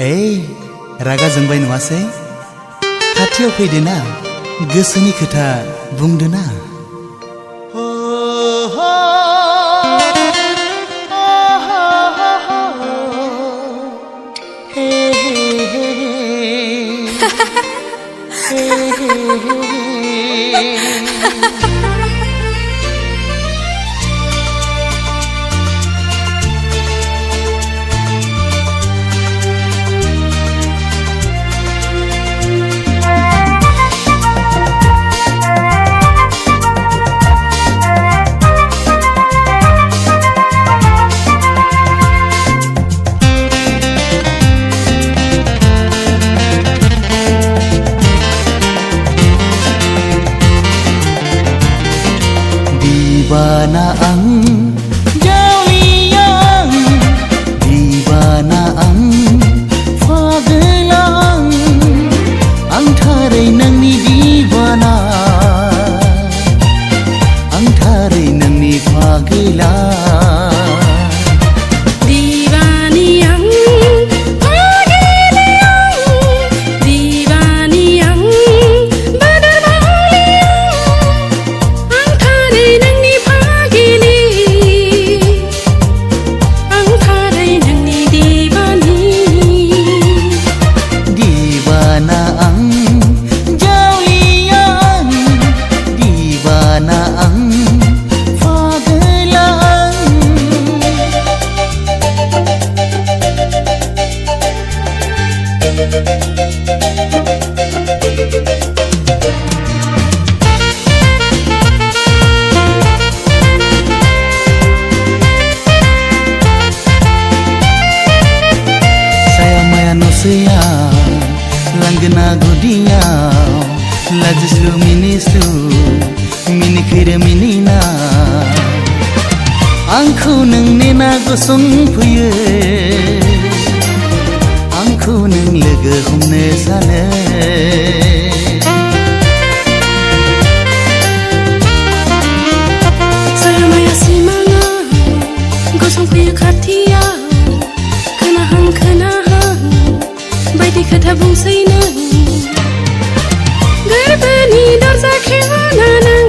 रागा जोंबाय नङासै खाथियाव फैदोना गोसोनि खोथा बुंदोना Dibana ang jauliang, dibana ang fagelang, ang taray nangni dibana, ang taray nangni fagelang. Langgana gudiya lajislu minislu minikira minina आंखौ नों नेना गसंफैयो आंखौ नों लोगो हमनो सानो सायामाया सिमाङा गसंफैयो खाथियाव खोनाहां खोनाहां बायदि खोथा बुंसै नों गोरबोनि दरजा खेवना नों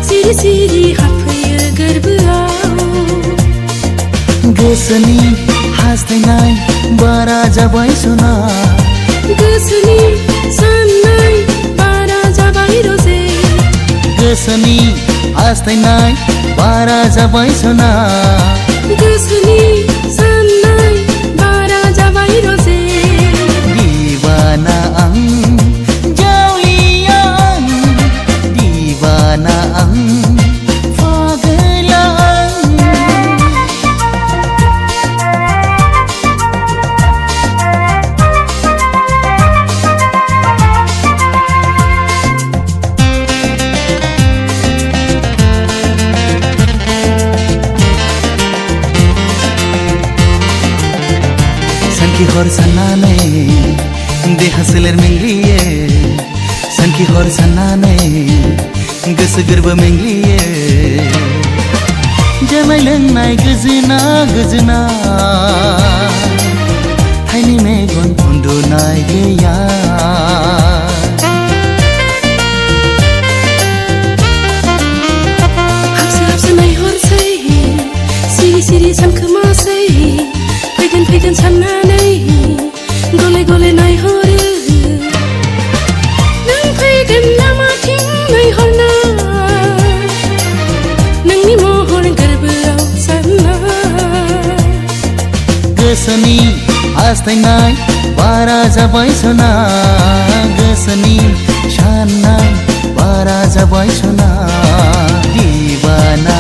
सिरि सिरि हाबफैयो गोरबोआव गोसोनि हास्थायनाय बारा जाबाय सना गोसोनि साननाय बारा जाबाय रजे गोसोनि हास्थायनाय बारा जाबाय सना गोसोनि साननाय बारा जाबाय रजे Dibana ang jauliang, dibana ang fagelang. Sanki hor sanane देहा सोलेर मेंग्लियो सानखि हर साननानै गोसो गोरबो मेंग्लियो जानाय लोंनाय गोजोना गोजोना हायनि मेगन उन्दुनाय गैया हाबसो हाबसो नायहरसै सिरि सिरि सानखोमासै फैगोन फैगोन साननानै गले गले नायहरो नों फैगोन नामाथिं नायहरना नोंनि महर गोरबोआव सानना गोसोनि हास्थायनाय बारा जाबाय सना गोसोनि साननाय बारा जाबाय सना Dibana